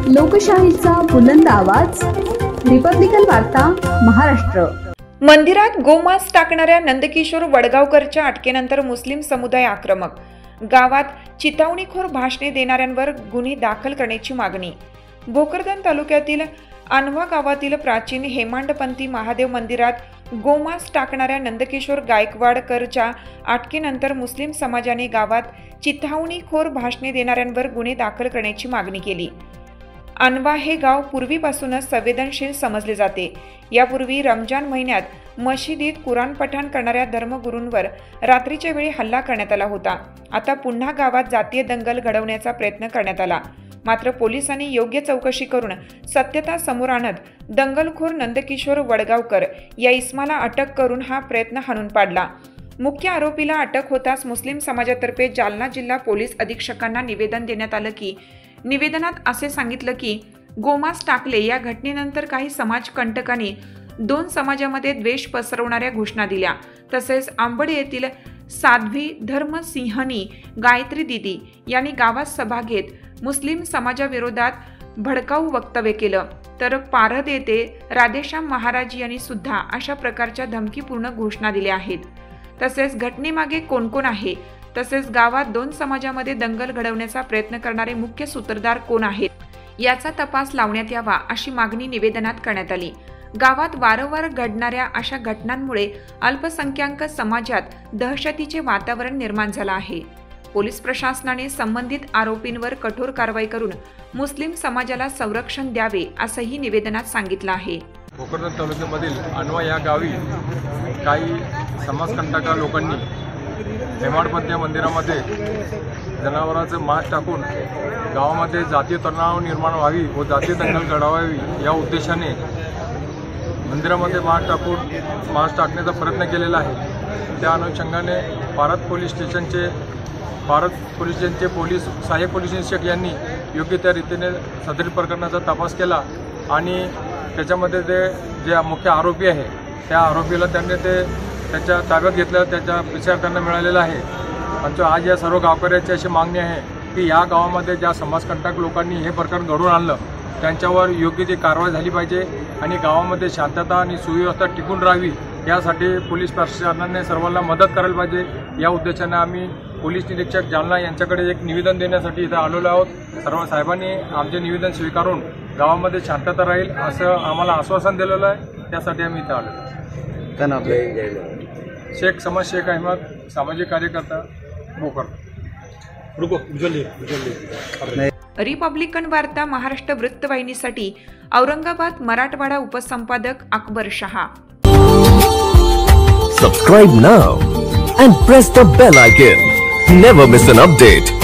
लोकशाहीचा बुलंद आवाज, रिपब्लिकन वार्ता महाराष्ट्र। मंदिरात गोमांस टाकणाऱ्या नंदकिशोर वडगावकरच्या अटकेनंतर मुस्लिम समुदाय आक्रमक। गावात चितावणीखोर भाषणे देणाऱ्यांवर गुन्हे दाखल करण्याची मागणी। भोकरदन तालुक्यातील अनवा गावातील प्राचीन हेमांडपंथी महादेव मंदिरात गोमांस टाकणाऱ्या नंदकिशोर गायकवाडकरच्या अटकेनंतर मुस्लिम समाजाने गावात चितावणीखोर भाषणे देणाऱ्यांवर गुन्हे दाखल करण्याची मागणी केली। अनवा हे गाव पूर्वीपासूनच संवेदनशील समजले जाते। यापूर्वी रमजान महिन्यात मशिदीत कुराण पठण करणाऱ्या धर्मगुरूंवर रात्रीच्या वेळी हल्ला करण्यात आला होता। आता पुन्हा गावात जातीय दंगल घडवण्याचा प्रयत्न करण्यात आला, मात्र पोलिसांनी योग्य चौकशी करून सत्यता समोर आणत दंगलखोर नंदकिशोर वडगावकर या इसमाला अटक करून हा प्रयत्न हाणून पाडला। मुख्य आरोपीला अटक होताच मुस्लिम समाजातर्फे जालना जिल्हा पोलीस अधीक्षकांना निवेदन देण्यात आलं की निवेदनात असे सांगितलं की गोमांस टाकले या घटनेनंतर काही समाजकंटकांनी दोन समाजामध्ये द्वेष पसरवणाऱ्या घोषणा दिल्या। तसेच आंबड येथील साध्वी धर्मसिंहनी गायत्री दिदी यांनी गावात सभा घेत मुस्लिम समाजाविरोधात भडकाऊ वक्तव्य केलं, तर पारद येथे राधेश्याम महाराज यांनी सुद्धा अशा प्रकारच्या धमकीपूर्ण घोषणा दिल्या आहेत। तसेच घटनेमागे कोण कोण आहे, तसेच गावात दोन समाजामध्ये दंगल घडवण्याचा प्रयत्न करणारे मुख्य सूत्रधार कोण आहेत याचा तपास लावण्यात यावा अशी मागणी निवेदनात करण्यात आली। गावात वारंवार घडणाऱ्या अशा घटनांमुळे अल्पसंख्याक समाजात दहशतीचे वातावरण निर्माण झाले आहे। पोलीस प्रशासनाने संबंधित आरोपींवर कठोर कारवाई करून मुस्लिम समाजाला संरक्षण द्यावे असंही निवेदनात सांगितलं आहे। भोकरदन तालुक्यामधील अनवा या गावी काही समाजकंटक लोकांनी हेमाडपंथी मंदिरामध्ये जनावरांचं मांस टाकून गावामध्ये जातीय तणाव निर्माण व्हावी व जातीय दंगल घडवावी या उद्देशाने मंदिरामध्ये मांस टाकण्याचा प्रयत्न केलेला आहे। त्या अनुषंगाने पारद पोलीस स्टेशनचे पोलीस सहाय्यक पोलीस निरीक्षक यांनी योग्य त्या रीतीने सदर प्रकरणाचा तपास केला आणि त्याच्यामध्ये ते जे मुख्य आरोपी आहे त्या आरोपीला त्यांनी त्याच्या ताब्यात घेतलं, त्याचा विचार त्यांना मिळालेला आहे। आणि आज या सर्व गावकऱ्यांची अशी मागणी आहे की या गावामध्ये ज्या समाजकंटक लोकांनी हे प्रकरण घडवून आणलं त्यांच्यावर योग्य ती कारवाई झाली पाहिजे आणि गावामध्ये शांतता आणि सुव्यवस्था टिकून राहावी यासाठी पोलीस प्रशासनाने सर्वांना मदत करायला पाहिजे। या उद्देशाने आम्ही पोलीस निरीक्षक जालना यांच्याकडे एक निवेदन देण्यासाठी इथं आलेलो आहोत। सर्व साहेबांनी आमचे निवेदन स्वीकारून गावामध्ये शांतता राहील असं आम्हाला आश्वासन दिलेलं आहे, त्यासाठी आम्ही इथं आलो। क्या नाम है? शेख अहमद, सामाजिक कार्यकर्ता, भोकर। रिपब्लिकन वार्ता Maharashtra वृत्तवाहिनीसाठी Aurangabad Marathwada उपसंपादक Akbar Shah. Subscribe now and press the bell icon. Never miss an update.